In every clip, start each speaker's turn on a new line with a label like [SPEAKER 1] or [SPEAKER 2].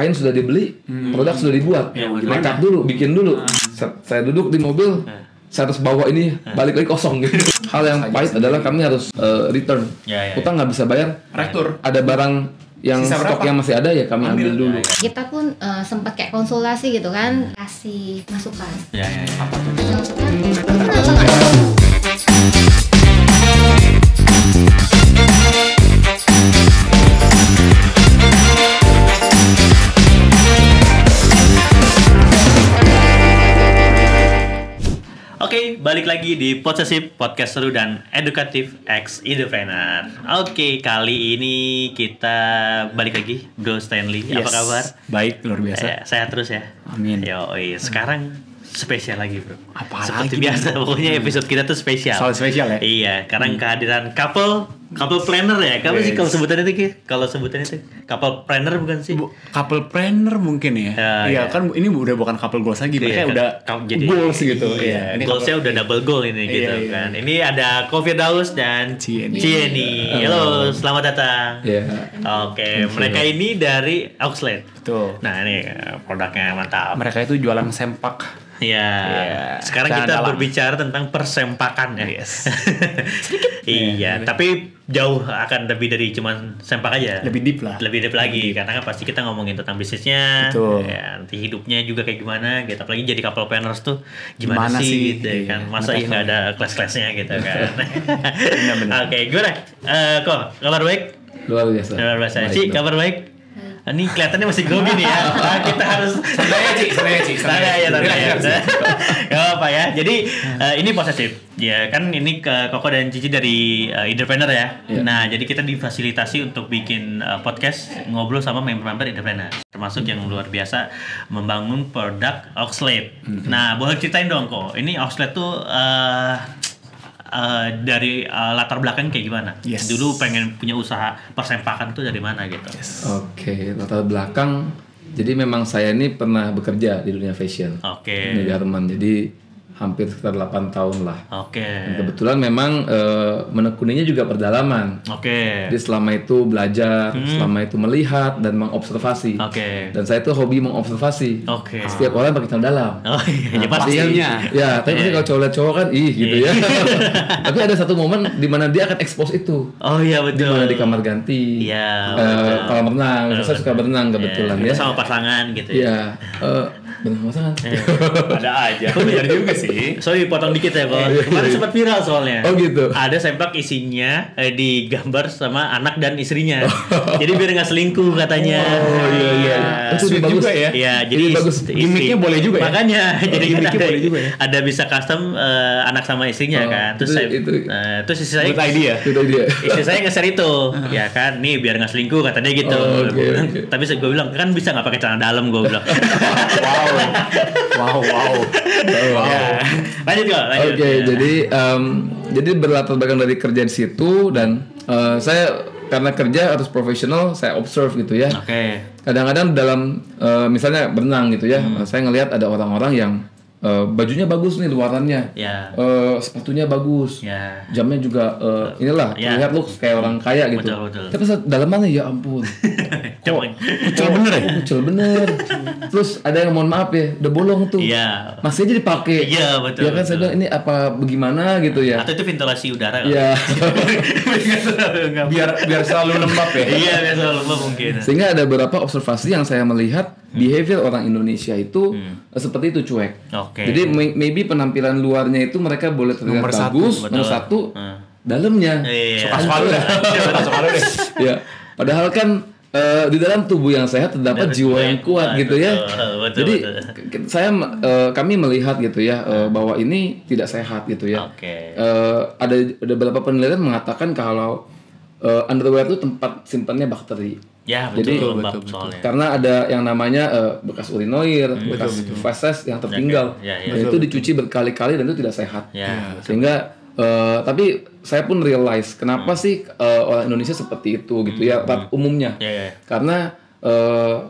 [SPEAKER 1] kain sudah dibeli, produk sudah dibuat, make up dulu, bikin dulu. Saya duduk di mobil, saya harus bawa ini balik lagi kosong gitu. Hal yang pahit adalah kami harus return. Kita nggak bisa bayar.
[SPEAKER 2] Retur.
[SPEAKER 1] Ada barang yang
[SPEAKER 2] Sisa
[SPEAKER 1] stok
[SPEAKER 2] berapa?
[SPEAKER 1] yang masih ada ya kami ambil dulu.
[SPEAKER 3] Kita pun sempat kayak konsultasi gitu kan, kasih masukan.
[SPEAKER 2] Apa tuh?
[SPEAKER 3] Masukan, kenapa nggak?
[SPEAKER 4] Oke, balik lagi di Possessive, podcast seru dan edukatif ex entrepreneur. Oke, kali ini kita balik lagi, Bro Stanley. Apa kabar?
[SPEAKER 2] Baik, luar biasa.
[SPEAKER 4] Sehat terus ya.
[SPEAKER 2] Amin.
[SPEAKER 4] Yoi, sekarang spesial lagi, Bro.
[SPEAKER 2] Apa
[SPEAKER 4] seperti
[SPEAKER 2] lagi?
[SPEAKER 4] biasa, pokoknya episode kita tuh spesial.
[SPEAKER 2] Soal spesial ya?
[SPEAKER 4] Iya, karena kehadiran couple planner ya. Kamu sih kalau sebutannya itu, Ki? Kalau sebutannya itu couple planner bukan sih?
[SPEAKER 2] Couple planner mungkin ya. Iya, kan ini udah bukan couple goals lagi, mereka udah
[SPEAKER 4] jadi
[SPEAKER 2] goals gitu.
[SPEAKER 4] Iya,
[SPEAKER 2] Ini
[SPEAKER 4] goalsnya udah double goal ini gitu kan. Ini ada Firdaus dan Cieni. Halo, selamat datang.
[SPEAKER 1] Iya.
[SPEAKER 4] Oke, mereka ini dari Oxlade.
[SPEAKER 2] Betul.
[SPEAKER 4] Nah, ini produknya mantap.
[SPEAKER 2] Mereka itu jualan sempak.
[SPEAKER 4] Iya. Sekarang
[SPEAKER 2] Cara
[SPEAKER 4] kita
[SPEAKER 2] dalam.
[SPEAKER 4] berbicara tentang persempakan ya.
[SPEAKER 2] Yes.
[SPEAKER 4] Iya, tapi jauh akan lebih dari cuman sempak aja.
[SPEAKER 2] Lebih deep lah.
[SPEAKER 4] Lebih deep lagi karena kan pasti kita ngomongin tentang bisnisnya.
[SPEAKER 2] Betul.
[SPEAKER 4] Ya, nanti hidupnya juga kayak gimana gitu. Apalagi jadi couple planners tuh gimana sih gitu
[SPEAKER 2] Iya,
[SPEAKER 4] kan. Masa ya nggak ada kelas-kelasnya gitu kan.
[SPEAKER 2] Benar-benar.
[SPEAKER 4] Oke, gimana? Kok kabar baik?
[SPEAKER 1] Luar biasa.
[SPEAKER 4] Luar biasa.
[SPEAKER 1] Baik,
[SPEAKER 4] Ci,
[SPEAKER 1] dok.
[SPEAKER 4] kabar baik? Ini kelihatannya masih grogi nih ya. Kita harus
[SPEAKER 2] Santai
[SPEAKER 4] santai ya. Gak apa ya. Jadi ini Possessive. Ya kan ini Koko dan Cici dari entrepreneur ya. Nah, jadi kita difasilitasi untuk bikin podcast ngobrol sama member-member entrepreneur. Termasuk yang luar biasa membangun produk Oxlade. Nah, boleh ceritain dong kok. Ini Oxlade tuh dari latar belakang kayak gimana?
[SPEAKER 2] Yes.
[SPEAKER 4] Dulu pengen punya usaha persempakan tuh dari mana gitu?
[SPEAKER 1] Oke, latar belakang. Jadi memang saya ini pernah bekerja di dunia fashion.
[SPEAKER 4] Oke.
[SPEAKER 1] Di Garmen. Jadi hampir sekitar 8 tahun lah.
[SPEAKER 4] Oke.
[SPEAKER 1] Dan kebetulan memang menekuninya juga perdalaman.
[SPEAKER 4] Oke.
[SPEAKER 1] Jadi selama itu belajar, selama itu melihat dan mengobservasi.
[SPEAKER 4] Oke.
[SPEAKER 1] Dan saya tuh hobi mengobservasi.
[SPEAKER 4] Oke.
[SPEAKER 1] Setiap orang pakai celana dalam.
[SPEAKER 4] Oh iya,
[SPEAKER 1] Nah,
[SPEAKER 4] ya pasti kan.
[SPEAKER 2] pastinya.
[SPEAKER 1] Ya, tapi pasti kalau cowok lihat cowok kan, gitu ya. Tapi ada satu momen di mana dia akan expose itu.
[SPEAKER 4] Oh iya
[SPEAKER 1] Di
[SPEAKER 4] betul.
[SPEAKER 1] mana di kamar ganti.
[SPEAKER 4] Iya. betul.
[SPEAKER 1] Kolam renang. Saya suka berenang kebetulan
[SPEAKER 4] Iya,
[SPEAKER 1] ya.
[SPEAKER 4] sama pasangan gitu ya.
[SPEAKER 1] Iya, berenang pasangan.
[SPEAKER 2] Ada aja. Benar juga sih.
[SPEAKER 4] Sorry potong dikit ya kok. Kemarin sempat viral soalnya.
[SPEAKER 1] Oh gitu.
[SPEAKER 4] Ada sempak isinya digambar sama anak dan istrinya. Jadi biar nggak selingkuh katanya.
[SPEAKER 1] Oh iya. Itu
[SPEAKER 2] Sweet
[SPEAKER 1] bagus
[SPEAKER 2] juga ya.
[SPEAKER 4] Iya, jadi
[SPEAKER 1] Ini bagus.
[SPEAKER 2] Gimiknya boleh juga ya?
[SPEAKER 4] Makanya, jadi kan
[SPEAKER 2] gimiknya
[SPEAKER 4] ada,
[SPEAKER 2] boleh juga ya?
[SPEAKER 4] ada bisa custom anak sama istrinya kan. Terus terus istri saya,
[SPEAKER 2] Good idea.
[SPEAKER 1] Itu dia.
[SPEAKER 4] istri saya nge-share itu, ya kan, nih biar nggak selingkuh katanya gitu.
[SPEAKER 1] Oh, oke,
[SPEAKER 4] Gua bilang,
[SPEAKER 1] oke.
[SPEAKER 4] tapi gue bilang kan bisa nggak pakai celana dalam, gue bilang.
[SPEAKER 2] Wow.
[SPEAKER 4] Ya. Lanjut kok, lanjut.
[SPEAKER 1] Oke,
[SPEAKER 4] Ya.
[SPEAKER 1] jadi berlatar belakang dari kerja di situ dan saya karena kerja harus profesional, saya observe gitu ya.
[SPEAKER 4] Oke.
[SPEAKER 1] Kadang-kadang dalam misalnya berenang gitu ya, saya ngelihat ada orang-orang yang bajunya bagus nih luarannya,
[SPEAKER 4] Ya.
[SPEAKER 1] sepatunya bagus,
[SPEAKER 4] Ya.
[SPEAKER 1] jamnya juga inilah
[SPEAKER 4] Ya.
[SPEAKER 1] terlihat look kayak orang kaya gitu.
[SPEAKER 4] Betul.
[SPEAKER 1] Tapi dalamannya ya ampun,
[SPEAKER 4] Cuman.
[SPEAKER 2] Kucel bener ya?
[SPEAKER 1] kucel bener. Terus ada yang mohon maaf ya, udah bolong tuh.
[SPEAKER 4] Iya.
[SPEAKER 1] Masih aja dipakai.
[SPEAKER 4] Iya, betul,
[SPEAKER 1] Ya kan saya
[SPEAKER 4] betul.
[SPEAKER 1] bilang ini apa bagaimana gitu ya.
[SPEAKER 4] Atau itu ventilasi udara kan?
[SPEAKER 1] Iya.
[SPEAKER 2] Biar selalu lembab ya.
[SPEAKER 4] Iya, biasa lupa mungkin.
[SPEAKER 1] Sehingga ada beberapa observasi yang saya melihat behavior orang Indonesia itu seperti itu cuek.
[SPEAKER 4] Oke.
[SPEAKER 1] Jadi maybe penampilan luarnya itu mereka boleh terlihat
[SPEAKER 2] Nomor satu,
[SPEAKER 1] bagus,
[SPEAKER 4] betul.
[SPEAKER 1] nomor satu, dalamnya.
[SPEAKER 4] Iya.
[SPEAKER 2] Suka lu deh. Suka lu deh.
[SPEAKER 1] Ya, padahal kan di dalam tubuh yang sehat terdapat jiwa yang kuat gitu ya.
[SPEAKER 4] Betul,
[SPEAKER 1] Jadi
[SPEAKER 4] betul.
[SPEAKER 1] kami melihat gitu ya bahwa ini tidak sehat gitu ya.
[SPEAKER 4] Oke.
[SPEAKER 1] Ada beberapa penelitian mengatakan kalau underwear itu tempat simpannya bakteri.
[SPEAKER 4] Ya,
[SPEAKER 1] Jadi,
[SPEAKER 4] betul, lembab soalnya.
[SPEAKER 1] Karena ada yang namanya bekas urinoir, bekas feses yang tertinggal,
[SPEAKER 4] Ya,
[SPEAKER 1] dan itu dicuci berkali-kali dan itu tidak sehat.
[SPEAKER 4] Ya.
[SPEAKER 1] Sehingga tapi saya pun realize kenapa sih orang Indonesia seperti itu gitu ya umumnya.
[SPEAKER 4] Ya.
[SPEAKER 1] Karena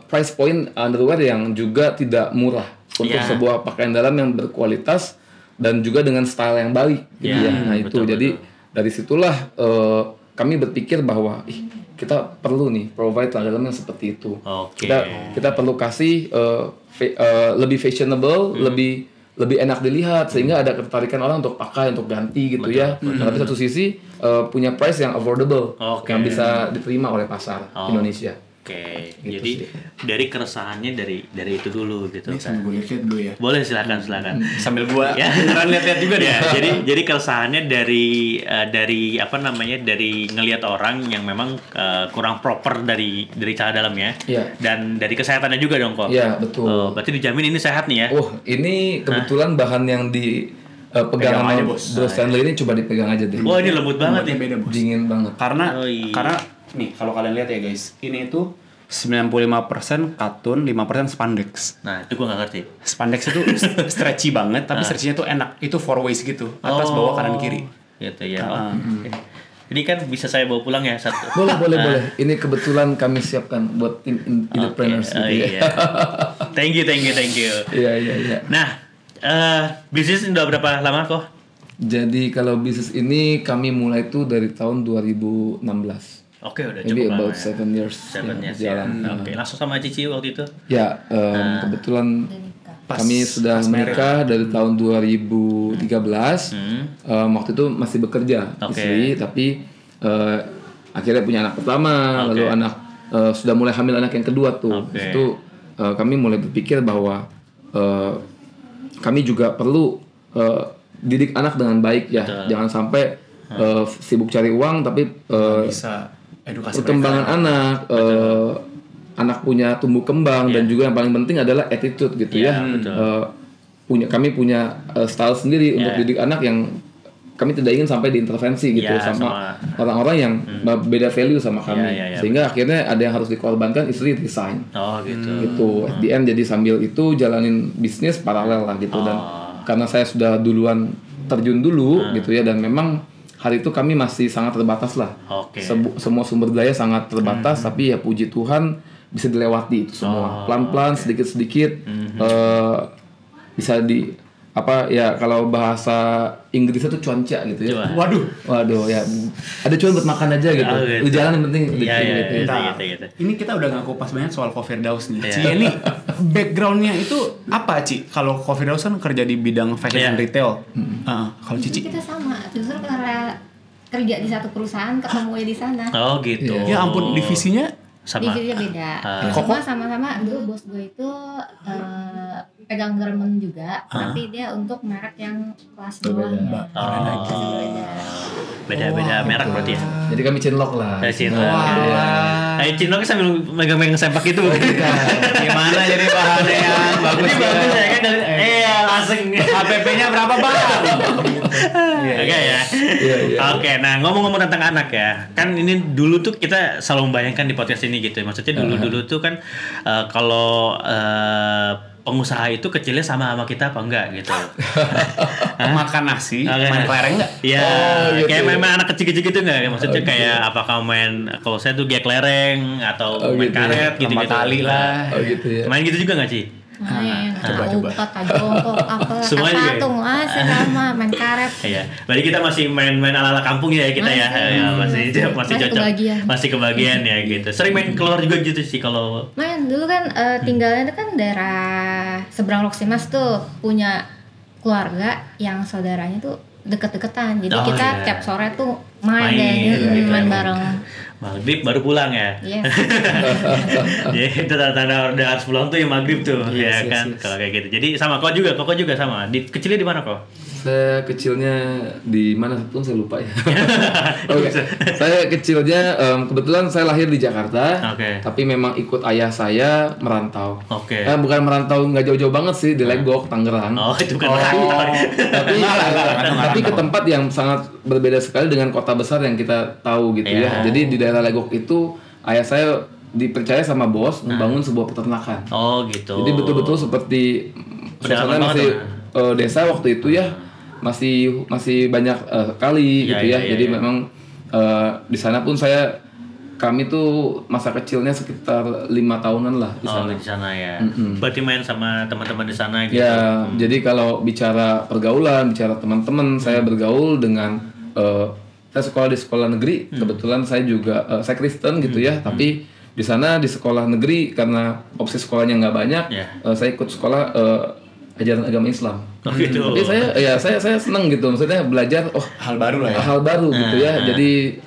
[SPEAKER 1] price point underwear yang juga tidak murah untuk
[SPEAKER 4] Ya.
[SPEAKER 1] sebuah pakaian dalam yang berkualitas dan juga dengan style yang baik gitu
[SPEAKER 4] Ya,
[SPEAKER 1] ya. Nah itu
[SPEAKER 4] betul,
[SPEAKER 1] jadi dari situlah kami berpikir bahwa kita perlu nih provide tenaga dalam yang seperti itu. Kita perlu kasih lebih fashionable, lebih enak dilihat sehingga ada ketertarikan orang untuk pakai, untuk ganti gitu ya. Tapi satu sisi punya price yang affordable yang bisa diterima oleh pasar Indonesia.
[SPEAKER 4] Gitu jadi sih. Dari keresahannya dari itu dulu gitu.
[SPEAKER 2] Ini sambil gue lihat dulu ya.
[SPEAKER 4] Boleh silakan.
[SPEAKER 2] Sambil gue beneran lihat juga deh.
[SPEAKER 4] Jadi keresahannya dari apa namanya, dari ngelihat orang yang memang kurang proper dari cara dalamnya. Dan dari kesehatannya juga dong kok.
[SPEAKER 1] Iya betul.
[SPEAKER 4] Berarti dijamin ini sehat nih ya.
[SPEAKER 1] Ini kebetulan bahan yang di pegangan sama Bros Stanley ini coba dipegang aja deh.
[SPEAKER 4] Ini lembut banget nih.
[SPEAKER 2] Beda, Bos.
[SPEAKER 1] Dingin banget.
[SPEAKER 2] Karena nih kalau kalian lihat ya guys, ini itu 95% katun, 5% spandex.
[SPEAKER 4] Nah, itu gue gak ngerti.
[SPEAKER 2] Spandex itu stretchy banget, tapi stretchy-nya tuh enak. Itu 4 ways gitu, atas, bawah, kanan, kiri.
[SPEAKER 4] Gitu ya. Ini kan bisa saya bawa pulang ya satu.
[SPEAKER 1] Boleh. Ini kebetulan kami siapkan buat tim entrepreneurs gitu ya.
[SPEAKER 4] Thank you.
[SPEAKER 1] Iya.
[SPEAKER 4] Nah, bisnis udah berapa lama kok?
[SPEAKER 1] Jadi kalau bisnis ini kami mulai tuh dari tahun 2016.
[SPEAKER 4] Oke, udah
[SPEAKER 1] maybe
[SPEAKER 4] cukup
[SPEAKER 1] about
[SPEAKER 4] lama
[SPEAKER 1] 7 years jalan.
[SPEAKER 4] Oke, langsung sama Cici waktu itu?
[SPEAKER 1] Ya, kebetulan kami sudah menikah dari tahun 2013. Waktu itu masih bekerja istri, tapi akhirnya punya anak pertama, lalu anak sudah mulai hamil anak yang kedua tuh. Itu kami mulai berpikir bahwa kami juga perlu didik anak dengan baik ya. Jangan sampai sibuk cari uang tapi
[SPEAKER 2] bisa edukasi
[SPEAKER 1] perkembangan anak, anak punya tumbuh kembang dan juga yang paling penting adalah attitude gitu ya. Kami punya style sendiri untuk didik anak yang kami tidak ingin sampai diintervensi gitu sama orang-orang yang beda value sama kami. Sehingga akhirnya ada yang harus dikorbankan, istri resign. Gitu. At the end jadi sambil itu jalanin bisnis paralel lah gitu. Dan karena saya sudah duluan terjun dulu gitu ya, dan memang hari itu kami masih sangat terbatas lah. Semua sumber daya sangat terbatas, tapi ya puji Tuhan bisa dilewati itu semua. Pelan-pelan, sedikit-sedikit bisa kalau bahasa Inggrisnya tuh cuanca gitu ya. Waduh ya. Ada cuan buat makan aja gitu. Lu jalan yang penting gitu.
[SPEAKER 2] Ini kita udah nggak kupas banyak soal Ko Firdaus nih. Ci, ini backgroundnya itu apa, Ci? Kalau Ko Firdaus kan kerja di bidang fashion and retail. Kalau Cici?
[SPEAKER 3] Kita sama, justru karena kerja di satu perusahaan ketemu di sana.
[SPEAKER 4] Gitu.
[SPEAKER 2] Ya ampun, divisinya
[SPEAKER 3] sama. Divisinya beda. Cuma sama-sama dulu bos gue itu pegang garment juga, tapi dia untuk merek yang kelas bawah.
[SPEAKER 4] Beda merek berarti ya.
[SPEAKER 1] Jadi kami cinlok lah.
[SPEAKER 4] Cinlok sambil megang-megang sempak itu.
[SPEAKER 2] Gimana jadi bahannya yang bagus ya kan?
[SPEAKER 4] Langsung
[SPEAKER 2] HPP-nya berapa bang?
[SPEAKER 4] Oke ya. Oke, nah ngomong-ngomong tentang anak ya, kan ini dulu tuh kita selalu membayangkan di podcast ini gitu. Maksudnya dulu tuh kan kalau pengusaha itu kecilnya sama kita apa enggak gitu.
[SPEAKER 2] Makan nasi, main kelereng enggak?
[SPEAKER 4] Iya, kayak main anak kecil-kecil gitu enggak? Maksudnya kayak apakah main, kalau saya tuh kayak kelereng atau main karet gitu.
[SPEAKER 2] Tali lah.
[SPEAKER 1] Gitu ya.
[SPEAKER 4] Main gitu juga enggak sih?
[SPEAKER 3] Main, coba tajongkok, apa patung sama main karet.
[SPEAKER 4] Iya, berarti kita masih main ala-ala kampung ya kita ya. Masih cocok. Masih kebagian ya gitu. Sering main keluar juga gitu sih kalau.
[SPEAKER 3] Main dulu kan tinggalnya itu kan daerah seberang Loksimas tuh, punya keluarga yang saudaranya tuh deket-deketan. Jadi kita tiap sore tuh main bareng.
[SPEAKER 4] Maghrib baru pulang ya.
[SPEAKER 3] Yes.
[SPEAKER 4] Jadi itu tanda udah harus pulang tuh ya maghrib tuh, ya kan. Kalau kayak gitu. Jadi sama kok juga sama. Kecilnya di mana kok?
[SPEAKER 1] Saya kecilnya di mana pun saya lupa ya. Saya kecilnya kebetulan saya lahir di Jakarta, tapi memang ikut ayah saya merantau. Bukan merantau nggak jauh-jauh banget sih, di Legok, Tangerang.
[SPEAKER 4] Itu bukan merantau.
[SPEAKER 1] Tapi ke tempat yang sangat berbeda sekali dengan kota besar yang kita tahu gitu ya. Jadi di daerah Legok itu ayah saya dipercaya sama bos membangun sebuah peternakan.
[SPEAKER 4] Gitu.
[SPEAKER 1] Jadi betul-betul seperti suasana masih desa waktu itu ya. Masih banyak kali gitu ya. Jadi memang di sana pun kami tuh masa kecilnya sekitar 5 tahunan lah di sana.
[SPEAKER 4] Di sana ya. Berarti main sama teman-teman di sana gitu.
[SPEAKER 1] Ya, jadi kalau bicara pergaulan, bicara teman-teman, saya bergaul dengan saya sekolah di sekolah negeri, kebetulan saya juga saya Kristen gitu ya, tapi di sana di sekolah negeri karena opsi sekolahnya nggak banyak, saya ikut sekolah ajaran agama Islam.
[SPEAKER 4] Gitu.
[SPEAKER 1] Tapi saya senang gitu, maksudnya belajar
[SPEAKER 2] hal baru lah ya.
[SPEAKER 1] Hal baru gitu ya. Jadi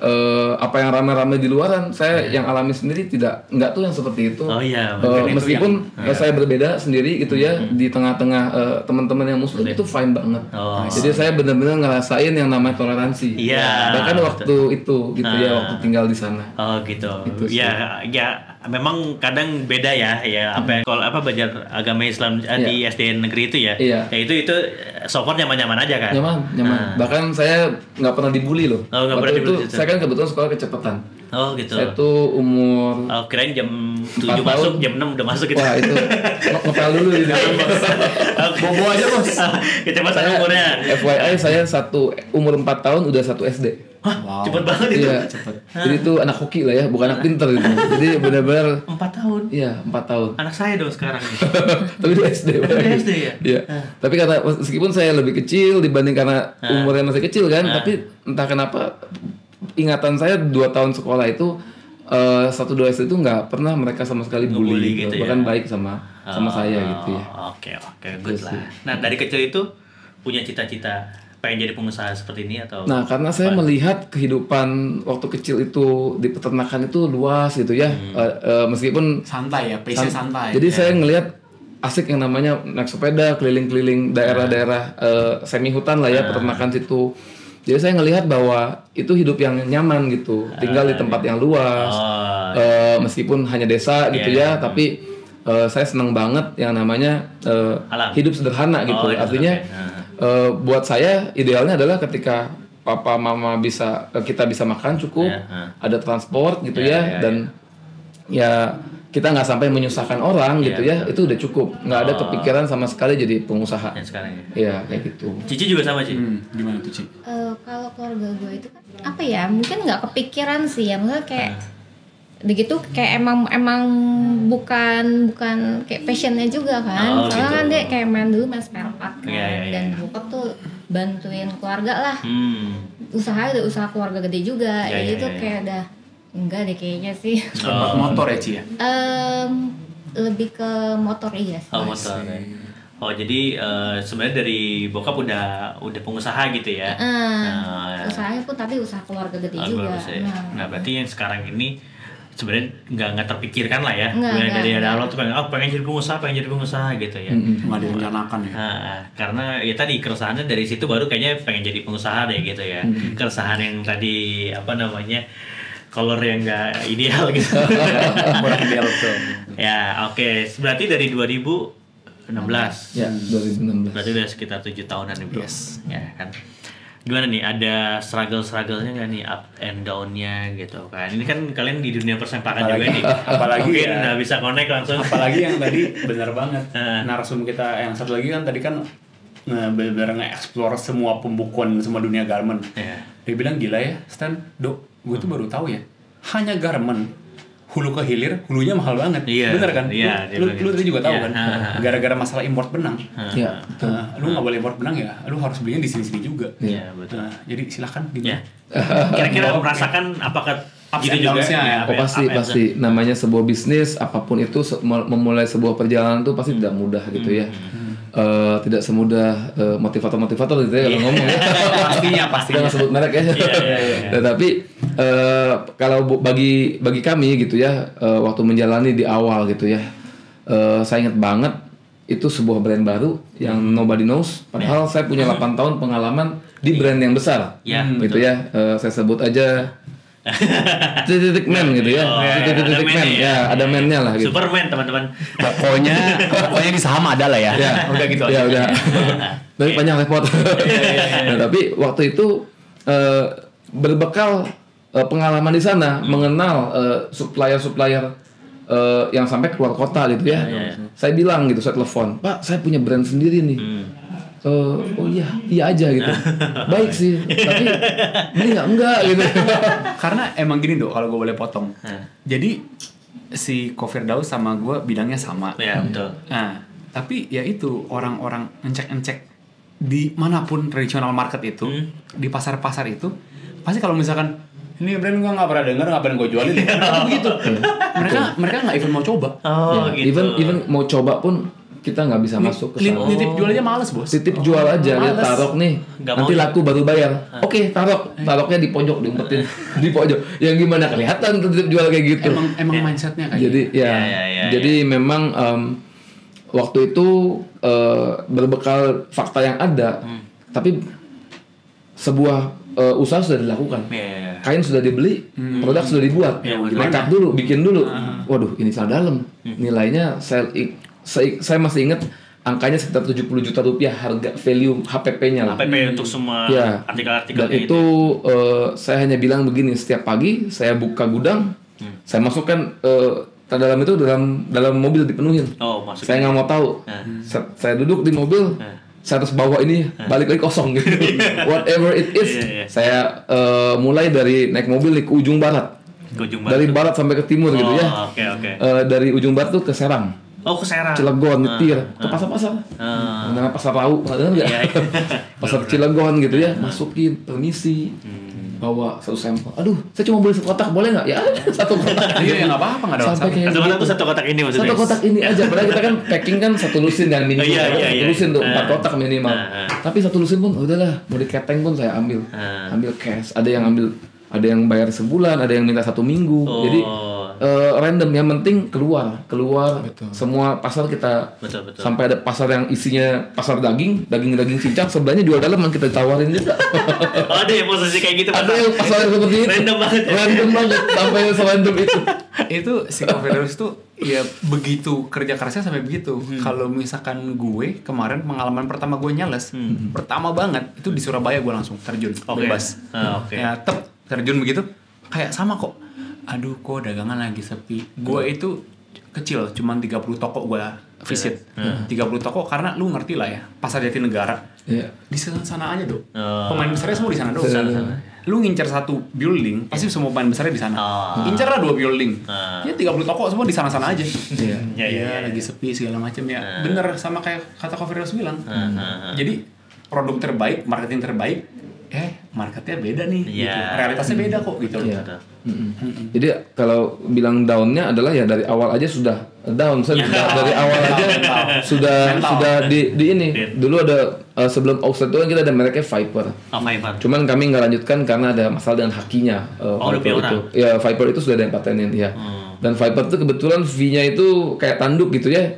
[SPEAKER 1] apa yang ramai-ramai di luaran saya yang alami sendiri nggak tuh yang seperti itu.
[SPEAKER 4] Oh iya.
[SPEAKER 1] Meskipun saya berbeda sendiri gitu ya di tengah-tengah teman-teman yang muslim itu fine banget. Jadi saya benar-benar ngerasain yang namanya toleransi.
[SPEAKER 4] Iya.
[SPEAKER 1] Bahkan waktu itu gitu ya waktu tinggal di sana.
[SPEAKER 4] Oh gitu. Ya memang kadang beda ya apa kalau belajar agama Islam di SDN negeri itu ya.
[SPEAKER 1] Iya.
[SPEAKER 4] Ya itu so far nyaman-nyaman aja kan.
[SPEAKER 1] Nyaman. Bahkan saya nggak pernah dibully loh. Waktu itu saya kan kebetulan sekolah kecepatan.
[SPEAKER 4] Oh gitu.
[SPEAKER 1] Saya tuh umur
[SPEAKER 4] kirain jam 7 masuk, jam 6 udah masuk gitu.
[SPEAKER 1] Wah itu ngepel dulu gitu.
[SPEAKER 2] Bobo aja bos.
[SPEAKER 4] Kecepatan umurnya.
[SPEAKER 1] FYI saya umur 4 tahun udah 1 SD.
[SPEAKER 4] Hah, cepet banget itu.
[SPEAKER 1] Iya. Jadi itu anak hoki lah ya, bukan anak pinter gitu. Jadi benar-benar
[SPEAKER 4] 4 tahun.
[SPEAKER 1] Iya, 4 tahun.
[SPEAKER 4] Anak saya dong sekarang.
[SPEAKER 1] Tapi di SD.
[SPEAKER 4] Di SD ya.
[SPEAKER 1] Iya. Tapi karena meskipun saya lebih kecil dibanding karena umurnya masih kecil kan, tapi entah kenapa ingatan saya 2 tahun sekolah itu 1-2 SD itu nggak pernah mereka sama sekali bully gitu. Bahkan baik sama saya gitu ya.
[SPEAKER 4] Oke, good lah. Nah, dari kecil itu punya cita-cita pengen jadi pengusaha seperti ini atau?
[SPEAKER 1] Nah, karena saya melihat kehidupan waktu kecil itu di peternakan itu luas gitu ya. Meskipun
[SPEAKER 2] santai ya, pace santai.
[SPEAKER 1] Jadi saya ngelihat asik yang namanya naik sepeda keliling-keliling daerah-daerah semi hutan lah ya, peternakan situ. Jadi saya ngelihat bahwa itu hidup yang nyaman gitu, tinggal di tempat yang luas, meskipun hanya desa gitu ya, tapi saya senang banget yang namanya hidup sederhana gitu. Artinya buat saya idealnya adalah ketika papa mama kita bisa makan cukup, ada transport gitu dan ya kita nggak sampai menyusahkan orang gitu ya, itu udah cukup, nggak ada kepikiran sama sekali jadi pengusaha. Iya kayak gitu.
[SPEAKER 4] Cici juga sama Ci.
[SPEAKER 2] Gimana tuh Ci?
[SPEAKER 3] Kalau keluarga gue itu kan apa ya, mungkin nggak kepikiran sih ya, maksudnya kayak begitu kayak emang bukan kayak passionnya juga kan. Soalnya kan dia kayak main spare part kan, dan bokap tuh bantuin keluarga lah. Usaha keluarga gede juga, jadi tuh kayak udah enggak deh kayaknya sih.
[SPEAKER 2] Motor ya Ci ya?
[SPEAKER 3] Lebih ke motor iya sih.
[SPEAKER 4] Motor. Jadi sebenarnya dari bokap udah pengusaha gitu ya.
[SPEAKER 3] Usahanya pun tapi usaha keluarga gede juga.
[SPEAKER 4] Nah, berarti yang sekarang ini sebenarnya nggak terpikirkan lah ya.
[SPEAKER 3] Dari
[SPEAKER 4] awal tuh pengen jadi pengusaha gitu ya.
[SPEAKER 2] Nggak direncanakan ya.
[SPEAKER 4] Karena ya tadi keresahannya dari situ baru kayaknya pengen jadi pengusaha deh gitu ya. Keresahan yang tadi color yang nggak ideal gitu.
[SPEAKER 2] Kurang ideal tuh.
[SPEAKER 4] Ya oke. Berarti dari 2016.
[SPEAKER 1] Ya 2016.
[SPEAKER 4] Berarti udah sekitar 7 tahunan nih bro.
[SPEAKER 2] Yes.
[SPEAKER 4] Ya kan. Gimana nih, ada struggle-nya nggak nih, up and down-nya gitu kan? Ini kan kalian di dunia persempakan juga nih.
[SPEAKER 2] Apalagi
[SPEAKER 4] mungkin nggak bisa connect langsung.
[SPEAKER 2] Apalagi yang tadi benar banget. Narasum kita yang satu lagi kan tadi kan benar-benar nge-explore semua pembukuan semua dunia garment. Dia bilang gila ya, Stan, gue tuh baru tahu ya. Hanya garment hulu ke hilir, hulunya mahal banget. Bener kan? Lu tadi juga tahu kan? Gara-gara masalah import benang. Lu nggak boleh import benang ya, lu harus belinya di sini-sini juga.
[SPEAKER 4] Iya, betul.
[SPEAKER 2] Jadi silakan gimana?
[SPEAKER 4] Kira-kira merasakan apakah gitu juga ya?
[SPEAKER 1] Pasti. Namanya sebuah bisnis, apapun itu memulai sebuah perjalanan itu pasti tidak mudah gitu ya. Tidak semudah motivator gitu ya kalau ngomong ya. Pastinya nggak sebut merek ya. Tetapi kalau bagi kami gitu ya, waktu menjalani di awal gitu ya, saya ingat banget itu sebuah brand baru yang nobody knows. Padahal saya punya 8 tahun pengalaman di brand yang besar, gitu ya. Saya sebut aja titik man gitu ya. Titik man ya, ada man-nya lah gitu.
[SPEAKER 4] Superman teman-teman.
[SPEAKER 2] Pokoknya di saham ada lah ya. Udah gitu aja.
[SPEAKER 1] Udah. Tapi panjang repot. Nah, tapi waktu itu berbekal pengalaman di sana, mengenal supplier yang sampai keluar kota gitu ya. Saya bilang gitu, saya telepon, "Pak, saya punya brand sendiri nih." Oh iya aja gitu. Baik sih, tapi beli enggak gitu.
[SPEAKER 2] Karena emang gini kalau gue boleh potong. Jadi si Firdaus sama gue bidangnya sama.
[SPEAKER 4] Ya betul.
[SPEAKER 2] Nah, tapi ya itu orang-orang ngecek di manapun traditional market itu, di pasar-pasar itu pasti kalau misalkan ini brand gue nggak pernah dengar, ngapain gue jualin? Begitu. Mereka nggak even mau coba.
[SPEAKER 1] Gitu. Even mau coba pun kita nggak bisa masuk ke sana.
[SPEAKER 2] Nitip jual aja males bos.
[SPEAKER 1] Titip jual aja, lihat tarok nih. Nanti laku baru bayar. Oke, taroknya di pojok, diumpetin di pojok. Yang gimana kelihatan titip jual kayak gitu.
[SPEAKER 2] Emang mindsetnya kayak.
[SPEAKER 1] Jadi
[SPEAKER 2] gitu.
[SPEAKER 1] Jadi memang waktu itu berbekal fakta yang ada, tapi sebuah usaha sudah dilakukan. Kain sudah dibeli, produk sudah dibuat, makeup dulu, bikin dulu. Waduh, ini salah dalam. Nilainya saya masih ingat angkanya sekitar 70 juta rupiah harga value HPP-nya lah.
[SPEAKER 4] HPP untuk semua artikel-artikel.
[SPEAKER 1] Dan itu saya hanya bilang begini, setiap pagi saya buka gudang, saya masukkan dalam itu dalam mobil dipenuhin. Saya nggak mau tahu. Saya duduk di mobil. Saya harus bawa ini balik lagi kosong gitu. Whatever it is, saya mulai dari naik mobil ke ujung barat. Dari barat sampai ke timur gitu ya. Dari ujung barat tuh ke Serang.
[SPEAKER 4] Ke Serang.
[SPEAKER 1] Cilegon, Nyetir, ke pasar-pasar. Nah, pasar Rau, ada enggak? Pasar Cilegon gitu ya, masukin, permisi. Bawa satu sampel. Aduh, saya cuma beli satu kotak, boleh nggak? Ya, satu kotak.
[SPEAKER 2] Iya, nggak apa-apa, nggak ada
[SPEAKER 4] masalah. Satu kotak ini maksudnya.
[SPEAKER 1] Satu kotak ini aja. Padahal kita kan packing kan satu lusin dan minimal. Satu lusin tuh 4 kotak minimal. Tapi satu lusin pun udahlah, mau diketeng pun saya ambil. Ambil cash. Ada yang bayar sebulan, ada yang minta 1 minggu. Jadi random, yang penting keluar. Betul. Semua pasar kita betul. Sampai ada pasar yang isinya pasar daging cincang, sebelahnya jual dalam yang kita tawarin juga.
[SPEAKER 4] Ada yang posisi kayak gitu.
[SPEAKER 1] Ada yang pasar yang seperti itu. Random banget sampai serandom itu.
[SPEAKER 2] Itu si Coffeeros tuh ya begitu kerja kerasnya sampai begitu. Kalau misalkan gue kemarin pengalaman pertama gue nyales, pertama banget itu di Surabaya gue langsung terjun bebas. Ya terjun begitu kayak sama kok. Aduh kok dagangan lagi sepi. Gue itu kecil, cuman 30 toko gue visit. 30 toko karena lu ngerti lah ya, Pasar Jatinegara. Di sana aja, Dok. Pemain besarnya semua di sana, Dok. Lu ngincer satu building, pasti semua pemain besarnya di sana. Incer lah 2 building. Ya 30 toko semua di sana-sana aja. Iya, lagi sepi segala macam ya. Bener sama kayak kata Coffeeros bilang. Jadi produk terbaik, marketing terbaik, marketnya beda nih, gitu. Realitasnya beda kok gitu.
[SPEAKER 1] Jadi kalau bilang down-nya adalah ya dari awal aja sudah down. Dari awal aja sudah di ini. Dulu ada sebelum Oxford itu kan kita ada mereknya Viper. Cuman kami nggak lanjutkan karena ada masalah dengan hakinya. Viper itu. Ya Viper itu sudah ada yang patenin ya. Dan Viper itu kebetulan V-nya itu kayak tanduk gitu ya.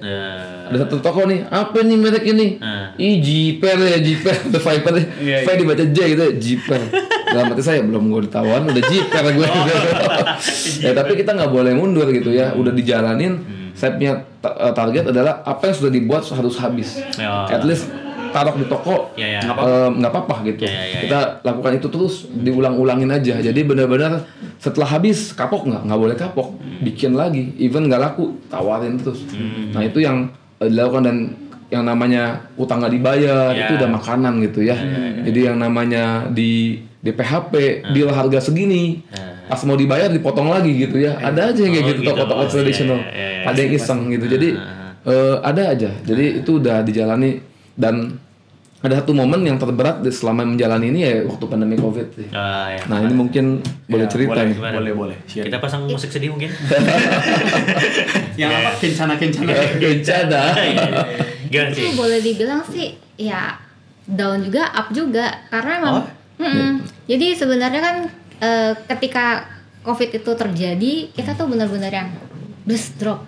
[SPEAKER 1] Ada satu toko nih, apa nih merek ini? Jiper ya, The Viper ya. V dibaca J gitu ya, Jiper. Dalam hati saya belum gue ditawaran udah Jiper gue. Ya tapi kita nggak boleh mundur gitu ya. Udah dijalanin. Saya punya target adalah apa yang sudah dibuat harus habis. At least taruh di toko nggak apa-apa gitu. Kita lakukan itu terus, diulang-ulangin aja. Jadi benar-benar setelah habis kapok nggak boleh kapok, bikin lagi. Even nggak laku tawarin terus. Nah itu yang dilakukan. Dan yang namanya utang nggak dibayar itu udah makanan gitu ya. Jadi yang namanya di PHP deal harga segini, pas mau dibayar dipotong lagi gitu ya. Ada aja yang kayak gitu toko-toko tradisional. Ada yang iseng gitu. Jadi ada aja. Jadi itu udah dijalani. Dan ada satu momen yang terberat selama menjalani ini ya waktu pandemi COVID. Nah ini mungkin boleh cerita nih.
[SPEAKER 2] Boleh.
[SPEAKER 4] Kita pasang musik sedih mungkin.
[SPEAKER 2] Yang apa? Kencana.
[SPEAKER 4] Gimana sih?
[SPEAKER 3] Itu boleh dibilang sih ya down juga, up juga. Karena emang jadi sebenarnya kan ketika COVID itu terjadi, kita tuh benar-benar yang drop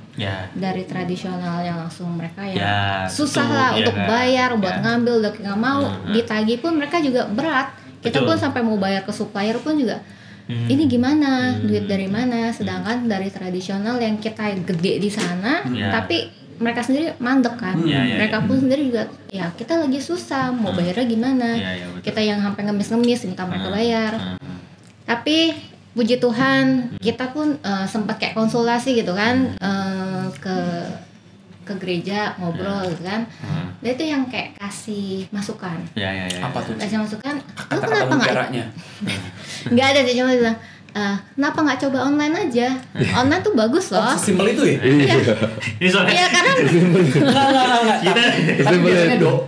[SPEAKER 3] dari tradisional yang langsung mereka yang susah lah untuk bayar, buat ngambil, udah nggak mau ditagih pun mereka juga berat. Kita pun sampai mau bayar ke supplier pun juga ini gimana, duit dari mana? Sedangkan dari tradisional yang kita gede di sana, tapi mereka sendiri mandek kan. Mereka pun sendiri juga ya kita lagi susah, mau bayarnya gimana? Kita yang sampai ngemis-ngemis minta mereka bayar. Tapi puji Tuhan kita pun sempat kayak konsultasi gitu kan, ke gereja ngobrol gitu kan. Dan itu yang kayak kasih masukan.
[SPEAKER 2] Apa tuh?
[SPEAKER 3] Kasih masukan.
[SPEAKER 2] Kata-kata mutiaranya.
[SPEAKER 3] Nggak ada sih, cuma bilang kenapa nggak coba online aja? Online tuh bagus loh.
[SPEAKER 2] Simpel itu ya?
[SPEAKER 1] Iya.
[SPEAKER 4] Ini soalnya
[SPEAKER 3] Iya karena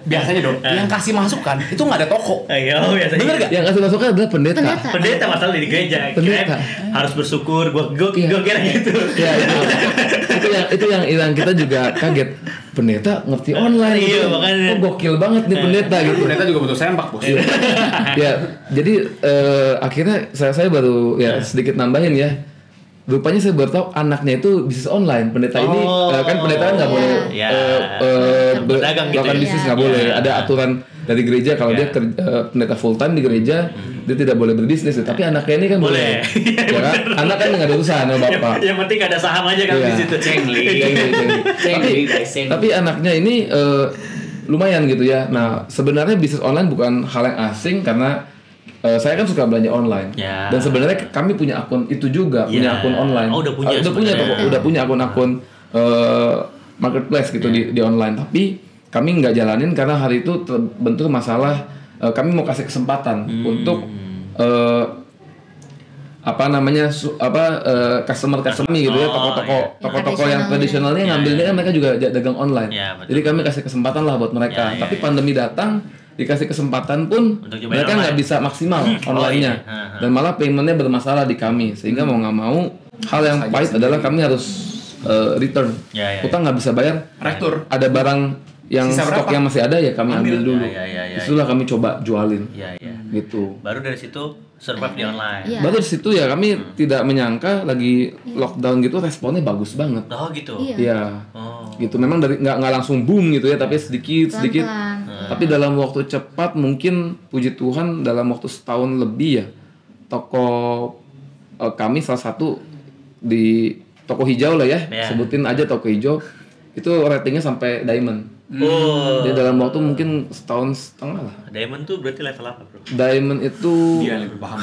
[SPEAKER 2] Biasanya dong, yang kasih masukan itu nggak ada toko.
[SPEAKER 4] ayo biasanya.
[SPEAKER 2] Bener gak?
[SPEAKER 1] Yang kasih masukan adalah pendeta.
[SPEAKER 4] Pendeta masalah di gereja.
[SPEAKER 1] Pendeta.
[SPEAKER 4] Kirain harus bersyukur. Gue kira gitu.
[SPEAKER 1] Ya, itu yang kita juga kaget. Pendeta ngerti online.
[SPEAKER 4] Iya,
[SPEAKER 1] gitu.
[SPEAKER 4] makanya.
[SPEAKER 1] Oh, gokil banget nih pendeta gitu.
[SPEAKER 2] Pendeta juga butuh sempak, Bos.
[SPEAKER 1] Ya, jadi akhirnya saya baru ya sedikit nambahin ya. Rupanya saya baru tahu anaknya itu bisnis online. Pendeta ini kan pendeta kan nggak boleh
[SPEAKER 4] berdagang gitu
[SPEAKER 1] melakukan
[SPEAKER 4] ya.
[SPEAKER 1] bisnis nggak boleh. Ada aturan dari gereja kalau dia pendeta full time di gereja dia tidak boleh berbisnis. Tapi anaknya ini kan boleh. Ya kan? Anak kan nggak ada urusan sama bapak.
[SPEAKER 4] Yang penting ada saham aja kan di situ.
[SPEAKER 1] Tapi anaknya ini lumayan gitu ya. Nah sebenarnya bisnis online bukan hal yang asing karena saya kan suka belanja online dan sebenarnya kami punya akun itu juga punya akun online.
[SPEAKER 4] Udah
[SPEAKER 1] punya akun-akun marketplace gitu di online. Tapi kami nggak jalanin karena hari itu terbentur masalah kami mau kasih kesempatan untuk customer gitu ya, toko-toko yang tradisionalnya ngambilnya kan mereka juga dagang online. Jadi kami kasih kesempatan lah buat mereka. Tapi pandemi datang, dikasih kesempatan pun mereka nggak bisa maksimal online-nya dan malah paymentnya bermasalah di kami, sehingga mau nggak mau hal yang pahit adalah kami harus return. Utang nggak bisa bayar, retur. Ada barang yang stok yang masih ada ya kami ambil dulu. Itulah kami coba jualin. Gitu.
[SPEAKER 4] Baru dari situ survive di online.
[SPEAKER 1] Baru dari situ ya kami tidak menyangka lagi lockdown gitu responnya bagus banget.
[SPEAKER 4] Oh gitu.
[SPEAKER 1] Iya. Gitu. Memang dari nggak langsung boom gitu ya, tapi sedikit. Tapi dalam waktu cepat, mungkin puji Tuhan dalam waktu setahun lebih ya, toko kami salah satu di toko hijau lah ya, sebutin aja toko hijau itu ratingnya sampai diamond. Jadi dalam waktu mungkin setahun setengah lah.
[SPEAKER 4] Diamond tuh berarti level apa, Bro?
[SPEAKER 1] Diamond itu
[SPEAKER 2] Dia lebih paham.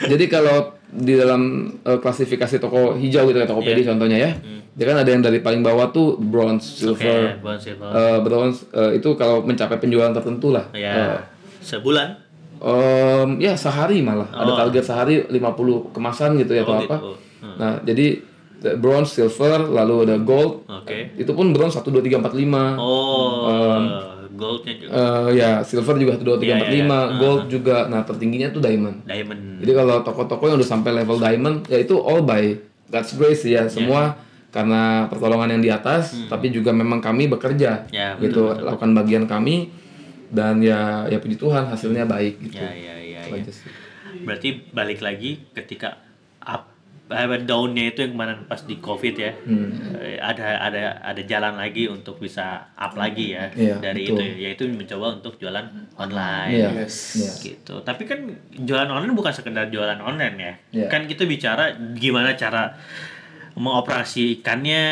[SPEAKER 1] jadi kalau di dalam klasifikasi toko hijau gitu ya, Tokopedia contohnya ya. Dia kan ada yang dari paling bawah tuh bronze, silver. Bronze itu kalau mencapai penjualan tertentu lah.
[SPEAKER 4] Sebulan?
[SPEAKER 1] Ya sehari malah. Ada target sehari 50 kemasan gitu ya atau apa. Nah, jadi bronze, silver, lalu ada gold. Itu pun bronze 1 2 3 4 5.
[SPEAKER 4] Goldnya juga.
[SPEAKER 1] Ya, silver juga 1 2 3 4 5, gold juga. Nah, tertingginya tuh diamond. Jadi kalau toko-toko yang udah sampai level diamond, ya itu all by God's grace ya, semua karena pertolongan yang di atas, tapi juga memang kami bekerja gitu, lakukan bagian kami dan ya puji Tuhan hasilnya baik gitu.
[SPEAKER 4] Berarti balik lagi ketika down-nya itu yang kemarin pas di COVID ya, ada jalan lagi untuk bisa up lagi ya, dari betul. Itu yaitu mencoba untuk jualan online gitu. Tapi kan jualan online bukan sekedar jualan online ya, kan kita bicara gimana cara mengoperasikannya,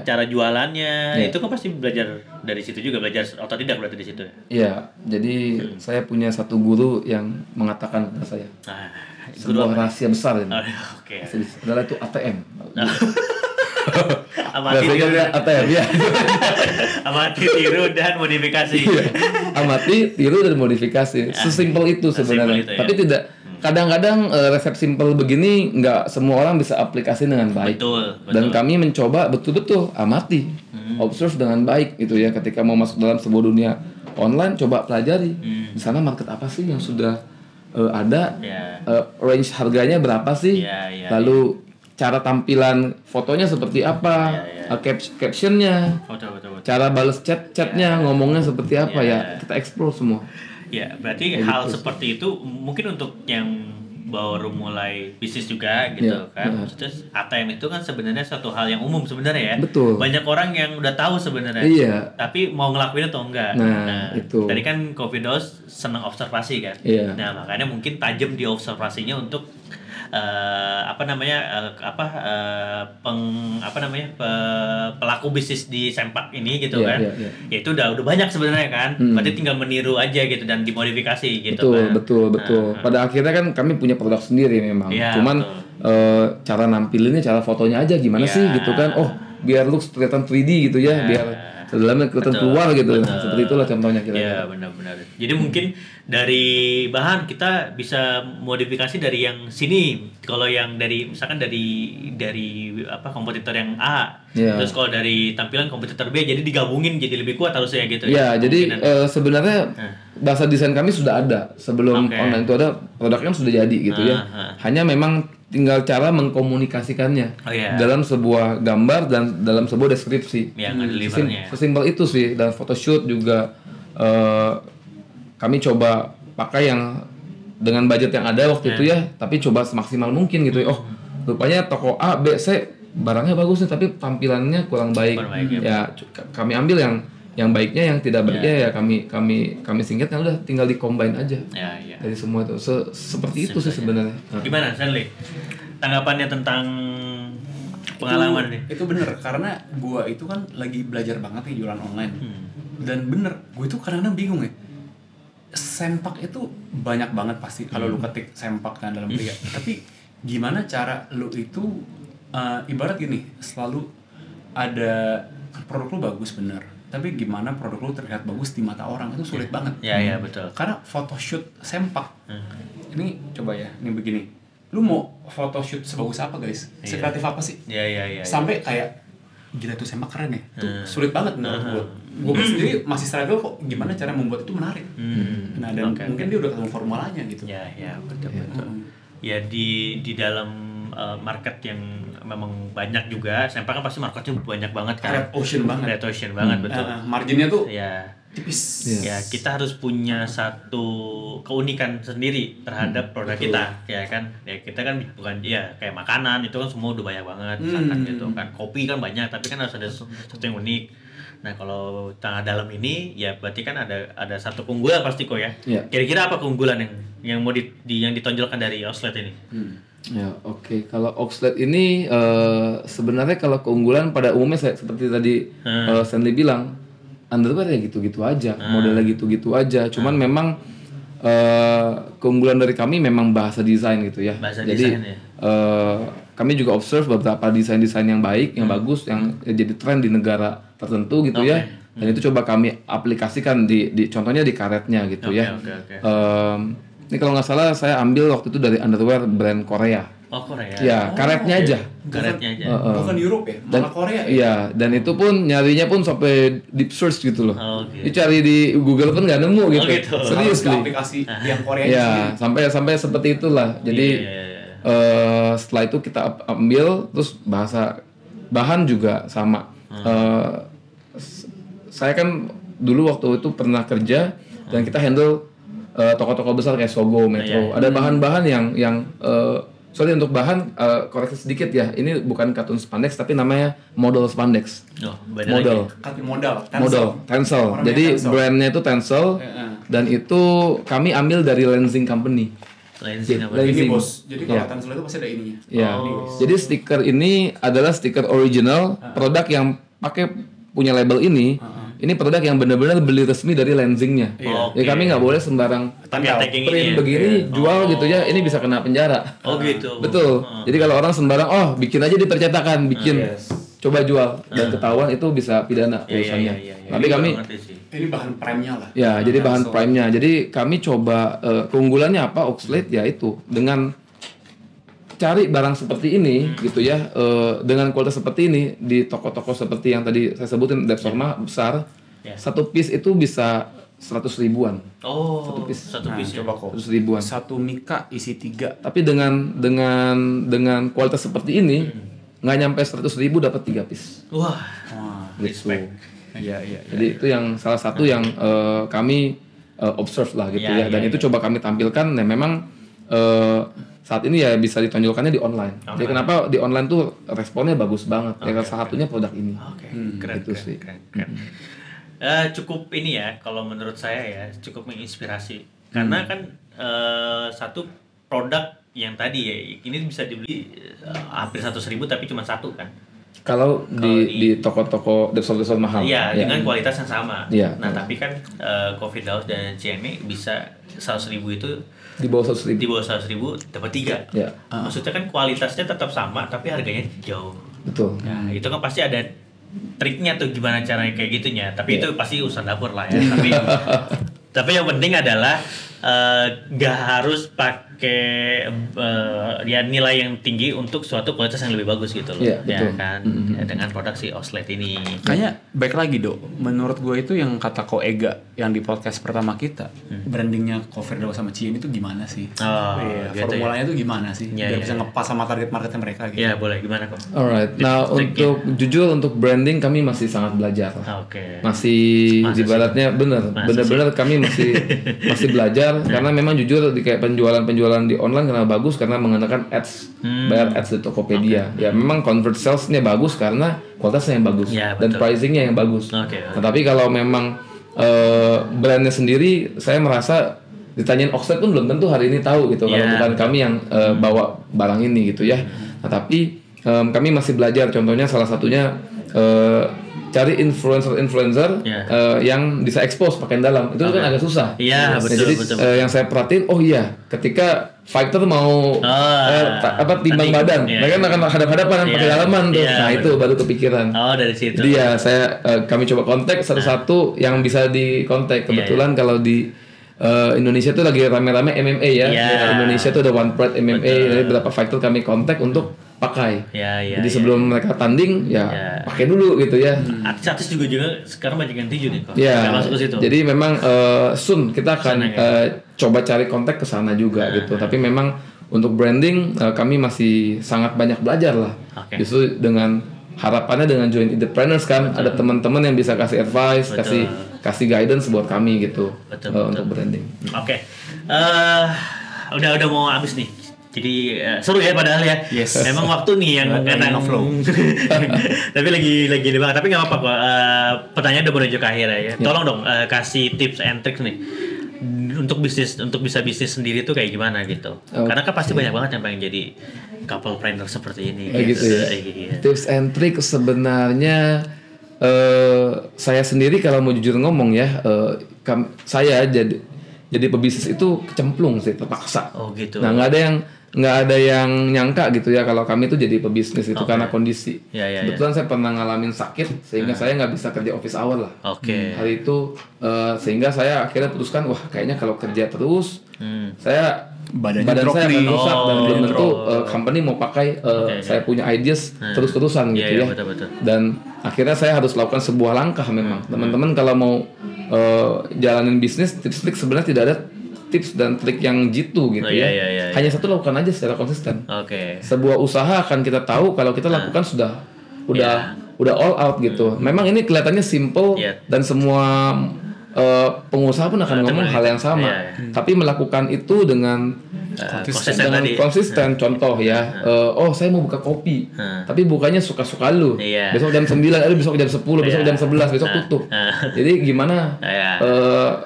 [SPEAKER 4] cara jualannya, itu kan pasti belajar dari situ juga, belajar otodidak berarti di situ ya.
[SPEAKER 1] Iya, jadi saya punya satu guru yang mengatakan kepada saya, sebuah rahasia besar ini. Adalah itu ATM.
[SPEAKER 4] Amati tiru dan modifikasi.
[SPEAKER 1] Amati, tiru dan modifikasi. Sesimpel itu sebenarnya. Tapi tidak. Kadang-kadang resep simpel begini nggak semua orang bisa aplikasi dengan baik. Betul. Dan kami mencoba betul-betul amati, observe dengan baik gitu ya. Ketika mau masuk dalam sebuah dunia online, coba pelajari di sana market apa sih yang sudah ada, range harganya berapa sih, lalu cara tampilan fotonya seperti apa, captionnya, cara balas chatnya, ngomongnya seperti apa kita explore semua.
[SPEAKER 4] Ya, berarti hal seperti itu mungkin untuk yang baru mulai bisnis juga gitu kan. Maksudnya ATM itu kan sebenarnya suatu hal yang umum sebenarnya ya.
[SPEAKER 1] Betul.
[SPEAKER 4] Banyak orang yang udah tahu sebenarnya. Tapi mau ngelakuin atau enggak.
[SPEAKER 1] Nah itu.
[SPEAKER 4] Tadi kan Covidos senang observasi kan. Nah, makanya mungkin tajam di observasinya untuk pelaku bisnis di sempak ini gitu kan. Ya itu udah banyak sebenarnya kan. Berarti tinggal meniru aja gitu dan dimodifikasi gitu kan.
[SPEAKER 1] Betul. Pada akhirnya kan kami punya produk sendiri memang. Cuman cara nampilinnya, cara fotonya aja gimana sih gitu kan. biar look kelihatan 3D gitu ya, biar dalamnya kelihatan keluar gitu. Seperti itulah contohnya kira-kira.
[SPEAKER 4] Ya benar-benar. Jadi mungkin dari bahan kita bisa modifikasi dari yang sini. Kalau yang dari misalkan dari kompetitor yang A, terus kalau dari tampilan kompetitor B, jadi digabungin jadi lebih kuat harusnya gitu.
[SPEAKER 1] Ya, jadi sebenarnya bahasa desain kami sudah ada sebelum online itu ada, produknya sudah jadi gitu ya. Hanya memang tinggal cara mengkomunikasikannya dalam sebuah gambar dan dalam sebuah deskripsi. Sesimpel itu sih. Dan photoshoot juga kami coba pakai yang dengan budget yang ada waktu itu ya, tapi coba semaksimal mungkin gitu ya. Oh, rupanya toko A, B, C barangnya bagus nih, tapi tampilannya kurang baik. Ya, kami ambil yang baiknya, yang tidak baiknya ya kami singkat, udah tinggal di-combine aja. Dari semua itu. Seperti itu sih sebenarnya.
[SPEAKER 4] Gimana, Stanley? Tanggapannya tentang pengalaman nih?
[SPEAKER 2] Itu bener, karena gua itu kan lagi belajar banget nih jualan online. Dan bener, gue itu kadang-kadang bingung ya. Sempak itu banyak banget pasti kalau lu ketik sempak kan dalam liga. Tapi gimana cara lu itu ibarat gini, selalu ada produk lu bagus bener, tapi gimana produk lu terlihat bagus di mata orang itu sulit banget.
[SPEAKER 4] Iya betul.
[SPEAKER 2] Karena photoshoot sempak ini coba ya, ini begini, lu mau photoshoot sebagus apa guys, sekreatif apa sih?
[SPEAKER 4] Iya.
[SPEAKER 2] Sampai kayak gila tuh sempak keren ya, tuh sulit banget menurut gue sendiri masih struggle kok gimana cara membuat itu menarik. Nah dan mungkin dia udah ketemu formulanya gitu.
[SPEAKER 4] Ya betul. Ya di dalam market yang memang banyak juga, sempak kan pasti marketnya banyak banget kan.
[SPEAKER 2] Red ocean banget.
[SPEAKER 4] Betul.
[SPEAKER 2] Marginnya tuh tipis.
[SPEAKER 4] Ya kita harus punya satu keunikan sendiri terhadap produk kita, ya kan. Ya kita kan bukan kayak makanan itu kan semua udah banyak banget, misalkan gitu kan. Kopi kan banyak, tapi kan harus ada sesuatu yang unik. Nah kalau tengah dalam ini ya berarti kan ada satu keunggulan pasti kok ya. Kira-kira apa keunggulan yang mau yang ditonjolkan dari Oxlade ini?
[SPEAKER 1] Ya oke. Kalau Oxlade ini sebenarnya kalau keunggulan pada umumnya seperti tadi Stanley bilang, underwear ya gitu-gitu aja, modelnya gitu-gitu aja. Cuman memang keunggulan dari kami memang bahasa desain gitu ya. Jadi kami juga observe beberapa desain-desain yang baik, yang bagus, yang jadi tren di negara tertentu gitu ya. Dan itu coba kami aplikasikan di contohnya di karetnya gitu ya. Ini kalau nggak salah saya ambil waktu itu dari underwear brand Korea.
[SPEAKER 4] Oh Korea.
[SPEAKER 1] Ya, karetnya aja.
[SPEAKER 4] Karetnya aja.
[SPEAKER 2] Bukan Europe ya, malah Korea ya.
[SPEAKER 1] Iya, dan itu pun nyarinya pun sampai deep search gitu loh.
[SPEAKER 4] Gitu.
[SPEAKER 1] Dicari di Google pun nggak nemu gitu. Serius nih.
[SPEAKER 2] Aplikasi yang Korea
[SPEAKER 1] ya, sampai seperti itulah. Jadi setelah itu kita ambil terus bahan juga sama. Saya kan dulu waktu itu pernah kerja dan kita handle toko-toko besar kayak Sogo, Metro. Ada bahan-bahan yang sorry untuk bahan koreksi sedikit ya. Ini bukan katun spandex tapi namanya model spandex. Model. Tencel. Jadi brandnya itu Tencel dan itu kami ambil dari Lenzing Company.
[SPEAKER 4] Lenzing.
[SPEAKER 2] Ini bos. Jadi kalau Tencel itu pasti ada ininya.
[SPEAKER 1] Ya. Jadi stiker ini adalah stiker original, produk yang pakai punya label ini. Ini produk yang benar-benar beli resmi dari Lenzingnya. Ya kami nggak boleh sembarang print begini jual gitu ya. Ini bisa kena penjara.
[SPEAKER 4] Oh gitu.
[SPEAKER 1] Betul. Jadi kalau orang sembarang bikin aja di percetakan, coba jual dan ketahuan itu bisa pidana urusannya. Tapi kami
[SPEAKER 2] ini bahan prime-nya lah.
[SPEAKER 1] Ya, jadi bahan prime-nya. Jadi kami coba keunggulannya apa Oxlade ya itu dengan cari barang seperti ini gitu ya, dengan kualitas seperti ini di toko-toko seperti yang tadi saya sebutin Depsorma besar, satu piece itu bisa 100 ribuan.
[SPEAKER 4] Satu piece
[SPEAKER 2] coba kok.
[SPEAKER 1] 100 ribuan.
[SPEAKER 2] Satu mika isi 3.
[SPEAKER 1] Tapi dengan kualitas seperti ini nggak nyampe 100 ribu dapat 3 piece.
[SPEAKER 4] Wah,
[SPEAKER 1] respect. Iya. Jadi itu yang salah satu yang kami observe lah gitu ya. Dan itu coba kami tampilkan. Nah memang saat ini ya bisa ditonjolkannya di online. Jadi kenapa di online tuh responnya bagus banget. Salah satunya produk ini.
[SPEAKER 4] Keren. Cukup ini ya, kalau menurut saya ya cukup menginspirasi. Karena kan satu produk yang tadi ya ini bisa dibeli hampir 100 ribu tapi cuma satu kan.
[SPEAKER 1] Kalau di toko-toko Depsol mahal.
[SPEAKER 4] Iya, dengan kualitas yang sama.
[SPEAKER 1] Iya.
[SPEAKER 4] Nah, tapi kan Coffee House dan CME bisa 100 ribu itu
[SPEAKER 1] di bawah 100 ribu.
[SPEAKER 4] Di bawah 100 ribu dapat 3.
[SPEAKER 1] Iya.
[SPEAKER 4] Maksudnya kan kualitasnya tetap sama tapi harganya jauh
[SPEAKER 1] Betul.
[SPEAKER 4] Nah, itu kan pasti ada triknya tuh gimana caranya kayak gitunya. Tapi itu pasti urusan dapur lah ya. Tapi yang penting adalah gak harus pakai ya nilai yang tinggi untuk suatu kualitas yang lebih bagus gitu loh.
[SPEAKER 1] Ya
[SPEAKER 4] kan ya, dengan produk si Oslet ini.
[SPEAKER 2] Kayaknya baik lagi Dok. Menurut gue itu yang kata Ko Ega yang di podcast pertama kita, brandingnya Ko Firdaus sama Cien itu gimana sih?
[SPEAKER 4] Gitu
[SPEAKER 2] formulanya itu gimana sih? Biar bisa ngepas sama target marketnya mereka gitu.
[SPEAKER 4] Ya boleh, gimana kok?
[SPEAKER 1] Alright. Nah jujur untuk branding kami masih sangat belajar. Masih ibaratnya benar kami masih belajar karena memang jujur di kayak penjualan di online karena bagus karena menggunakan ads, bayar ads di Tokopedia. Ya memang convert sales-nya bagus karena kualitasnya yang bagus dan pricing-nya yang bagus. Nah, tapi kalau memang brandnya sendiri, saya merasa ditanyain Oxford pun belum tentu hari ini tahu gitu kalau bukan kami yang bawa barang ini gitu ya. Nah, tapi kami masih belajar. Contohnya salah satunya cari influencer yang bisa expose pakaian dalam itu kan agak susah.
[SPEAKER 4] Iya betul.
[SPEAKER 1] Jadi yang saya perhatiin, ketika fighter mau timbang badan, mereka akan hadap-hadapan pakai dalaman tuh. Nah itu baru kepikiran.
[SPEAKER 4] Dari situ.
[SPEAKER 1] Jadi ya kami coba kontak satu-satu yang bisa dikontak. Kebetulan kalau di Indonesia tuh lagi rame-rame MMA ya. Indonesia tuh ada One Pride MMA, jadi beberapa fighter kami kontak untuk pakai. Jadi sebelum mereka tanding pakai dulu gitu ya.
[SPEAKER 4] Artis-artis juga sekarang banyak yang tinju nih kok. Masuk ke situ.
[SPEAKER 1] Jadi memang soon kita akan coba cari kontak ke sana juga gitu. Tapi memang untuk branding kami masih sangat banyak belajar lah. Justru dengan harapannya dengan join entrepreneurs kan ada teman-teman yang bisa kasih advice, kasih guidance buat kami gitu untuk branding.
[SPEAKER 4] Udah mau habis nih. Jadi seru ya padahal ya. Emang waktu nih yang kadang tapi lagi banget. Tapi nggak apa-apa kok. Pertanyaan udah menuju ke akhir ya. Tolong dong kasih tips and tricks nih untuk bisa bisnis sendiri tuh kayak gimana gitu. Karena kan pasti banyak banget yang pengen jadi couple planner seperti ini.
[SPEAKER 1] Gitu ya. Tips and tricks sebenarnya saya sendiri kalau mau jujur ngomong ya, saya jadi pebisnis itu kecemplung sih, terpaksa.
[SPEAKER 4] Gitu.
[SPEAKER 1] Nah nggak ada yang nyangka gitu ya kalau kami itu jadi pebisnis itu karena kondisi. Kebetulan saya pernah ngalamin sakit sehingga saya nggak bisa kerja office hour lah. Hari itu sehingga saya akhirnya putuskan kayaknya kalau kerja terus saya badan saya akan rusak dan belum tentu company mau pakai saya punya ideas terus-terusan gitu ya.
[SPEAKER 4] Betul.
[SPEAKER 1] Dan akhirnya saya harus lakukan sebuah langkah memang. Teman-teman kalau mau jalanin bisnis, tips-trik sebenarnya tidak ada tips dan trik yang jitu gitu ya. Hanya satu, lakukan aja secara konsisten. Sebuah usaha akan kita tahu kalau kita lakukan udah all out gitu. Memang ini kelihatannya simple dan semua pengusaha pun akan ngomong hal yang sama. Tapi melakukan itu dengan konsisten. Contoh ya, saya mau buka kopi, tapi bukanya suka-suka lu. Besok jam 9, besok jam 10, besok jam 11, besok tutup. Jadi gimana?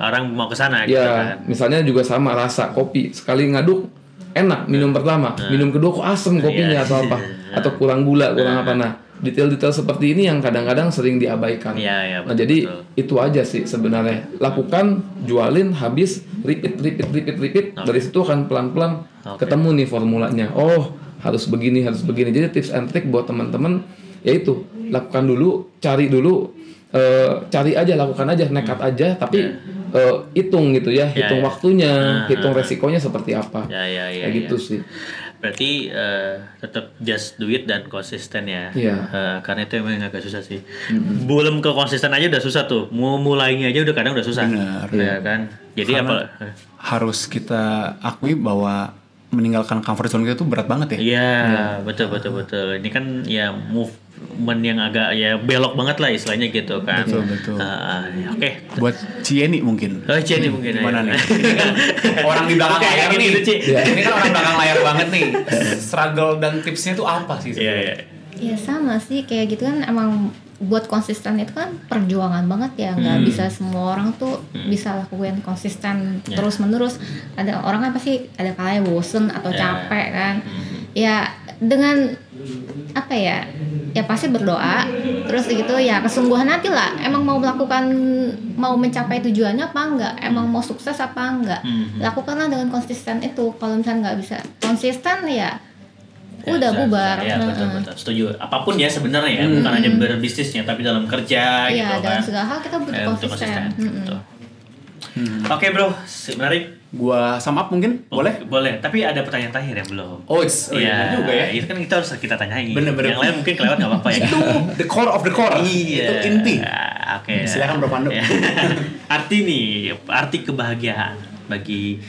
[SPEAKER 4] Orang mau ke sana gitu kan.
[SPEAKER 1] Misalnya juga sama rasa kopi, sekali ngaduk enak minum pertama, minum kedua kok asem kopinya atau apa, atau kurang gula, kurang apa. Nah, detail-detail seperti ini yang kadang-kadang sering diabaikan. Nah, jadi itu aja sih sebenarnya. Lakukan, jualin, habis, repeat. Dari situ akan pelan-pelan ketemu nih formulanya. Harus begini. Jadi tips and trick buat teman-teman yaitu lakukan dulu, cari dulu, cari aja, lakukan aja, nekat aja, tapi hitung gitu ya, hitung waktunya, hitung resikonya seperti apa. Kayak gitu sih.
[SPEAKER 4] Berarti tetap just do it dan konsisten ya. Karena itu emang agak susah sih. Belum ke konsisten aja udah susah tuh. Mau mulainya aja udah kadang udah susah.
[SPEAKER 2] Benar.
[SPEAKER 4] Kan. Jadi
[SPEAKER 2] harus kita akui bahwa meninggalkan comfort zone kita tuh berat banget ya.
[SPEAKER 4] Betul. Ini kan ya movement yang agak ya belok banget lah istilahnya gitu kan.
[SPEAKER 2] Betul. Buat Cieni mungkin. Gimana nih? Orang di belakang layar nih. Ini kan orang belakang layar banget nih. Struggle dan tipsnya tuh apa sih?
[SPEAKER 3] Ya sama sih kayak gitu kan, emang buat konsisten itu kan perjuangan banget ya, nggak bisa semua orang tuh bisa lakuin konsisten terus menerus. Ada orang kan pasti ada kalanya bosen atau capek kan. Ya dengan apa ya pasti berdoa terus gitu ya, kesungguhan hati lah, emang mau mencapai tujuannya apa enggak, emang mau sukses apa enggak, lakukanlah dengan konsisten itu. Kalau misalnya nggak bisa konsisten ya udah bubar.
[SPEAKER 4] Ya, betul. Setuju. Apapun ya sebenarnya ya, bukan hanya berbisnisnya tapi dalam kerja gitu kan.
[SPEAKER 3] Dalam segala hal kita butuh konsisten.
[SPEAKER 4] Oke, Bro, menarik.
[SPEAKER 2] Gua sum up mungkin? Boleh?
[SPEAKER 4] Boleh, tapi ada pertanyaan terakhir yang belum.
[SPEAKER 2] Iya juga ya.
[SPEAKER 4] Itu kan kita harus kita tanyain.
[SPEAKER 2] Bener.
[SPEAKER 4] Yang lain mungkin kelewat nggak apa-apa ya.
[SPEAKER 2] Itu the core of the core.
[SPEAKER 4] Iya.
[SPEAKER 2] Itu inti.
[SPEAKER 4] Oke.
[SPEAKER 2] Silakan Bro Pandu.
[SPEAKER 4] Arti kebahagiaan bagi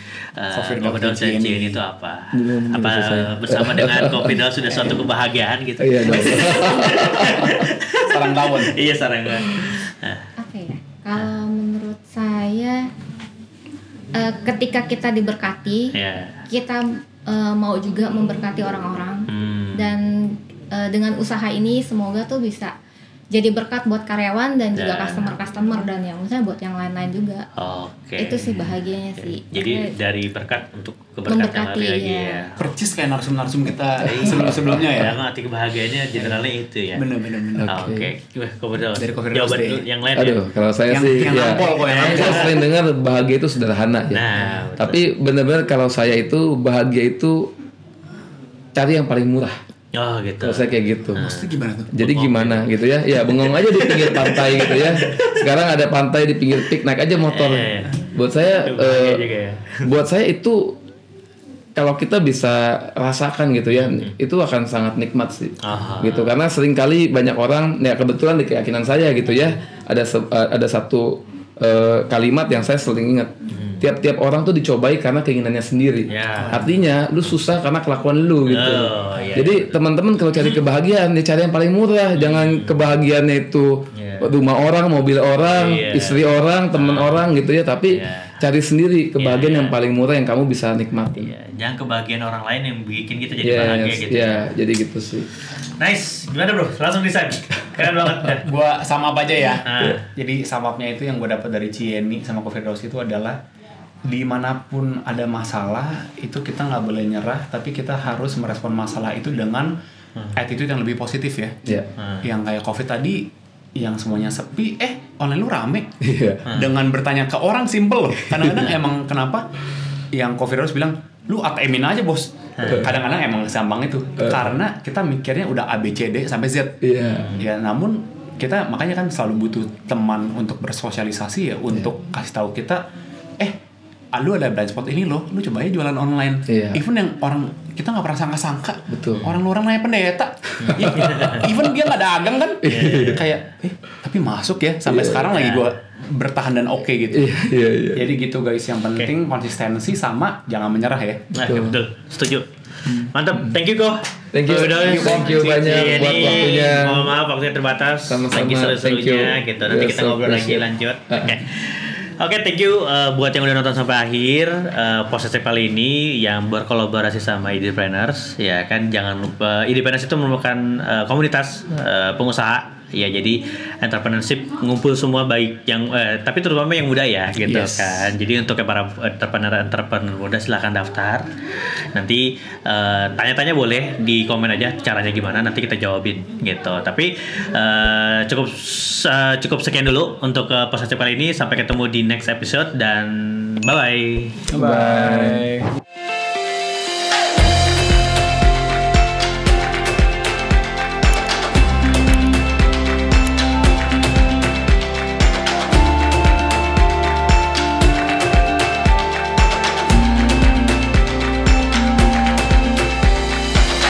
[SPEAKER 4] Confidence dan Cien itu apa? Apa bersama dengan Confidence sudah suatu kebahagiaan gitu?
[SPEAKER 1] Iya.
[SPEAKER 2] Sarang tawon.
[SPEAKER 4] Iya, sarang.
[SPEAKER 3] Apa ya? Kalau menurut saya ketika kita diberkati, kita mau juga memberkati orang-orang dan dengan usaha ini semoga tuh bisa jadi berkat buat karyawan dan juga customer dan yang misalnya buat yang lain-lain juga. Itu sih bahagianya sih.
[SPEAKER 4] Jadi dari berkat untuk keberkatan lagi ya.
[SPEAKER 2] Percis kayak narsum-narsum kita sebelum-sebelumnya ya.
[SPEAKER 4] Arti kebahagiaannya generalnya itu ya.
[SPEAKER 2] Bener.
[SPEAKER 4] Oke.
[SPEAKER 2] Dari
[SPEAKER 4] jawaban yang lain.
[SPEAKER 1] Aduh, kalau saya sih saya sering dengar bahagia itu sederhana ya. Tapi benar-benar kalau saya itu bahagia itu cari yang paling murah.
[SPEAKER 4] Oh gitu.
[SPEAKER 1] Kalau saya kayak gitu.
[SPEAKER 2] Maksudnya gimana tuh?
[SPEAKER 1] Jadi gimana gitu ya? Ya bengong aja di pinggir pantai gitu ya. Sekarang ada pantai di pinggir pik, naik aja motor. Buat saya itu kalau kita bisa rasakan gitu ya, itu akan sangat nikmat sih. Gitu karena seringkali banyak orang ya kebetulan di keyakinan saya gitu ya, ada satu kalimat yang saya sering ingat. Tiap-tiap orang tuh dicobai karena keinginannya sendiri. Artinya lu susah karena kelakuan lu gitu. Jadi teman-teman kalau cari kebahagiaan ya cari yang paling murah. Jangan kebahagiaannya itu rumah orang, mobil orang, istri orang, teman orang gitu ya. Tapi cari sendiri kebahagiaan yang paling murah yang kamu bisa nikmati.
[SPEAKER 4] Jangan kebahagiaan orang lain yang bikin kita jadi bahagia gitu.
[SPEAKER 1] Jadi gitu sih.
[SPEAKER 4] Nice, gimana Bro? Langsung desain. Keren banget.
[SPEAKER 2] Gua sama apa aja ya. Jadi sum up-nya itu yang gua dapat dari Cieni sama Confidence itu adalah dimanapun ada masalah itu kita nggak boleh nyerah, tapi kita harus merespon masalah itu dengan attitude yang lebih positif ya. Yang kayak COVID tadi, yang semuanya sepi, online lu rame. Dengan bertanya ke orang simple loh. Kadang-kadang emang kenapa yang COVID harus bilang lu ATM-in aja bos. Kadang-kadang emang gampang itu karena kita mikirnya udah A B C D sampai Z. Ya namun kita makanya kan selalu butuh teman untuk bersosialisasi ya, untuk kasih tahu kita lu ada blind spot ini loh, lu coba aja jualan online. Even yang orang kita nggak pernah sangka-sangka, orang nanya pendeta, even dia nggak dagang kan, kayak tapi masuk ya sampai sekarang lagi gue bertahan dan oke gitu. Jadi gitu guys, yang penting konsistensi sama jangan menyerah ya.
[SPEAKER 4] Betul, setuju. Mantap, thank you kok.
[SPEAKER 1] Thank you banyak buat waktunya.
[SPEAKER 4] Mohon maaf waktunya terbatas.
[SPEAKER 1] Sama-sama.
[SPEAKER 4] Thank you gitu. Nanti kita ngobrol lagi lanjut. Oke, thank you buat yang udah nonton sampai akhir podcast kali ini yang berkolaborasi sama Idepreneurs. Ya kan, jangan lupa Idepreneurs itu merupakan komunitas pengusaha. Ya jadi entrepreneurship ngumpul semua baik yang tapi terutama yang muda ya gitu kan. Jadi untuk para entrepreneur muda silahkan daftar. Nanti tanya-tanya boleh di komen aja caranya gimana, nanti kita jawabin gitu. Tapi cukup sekian dulu untuk podcast kali ini. Sampai ketemu di next episode dan bye.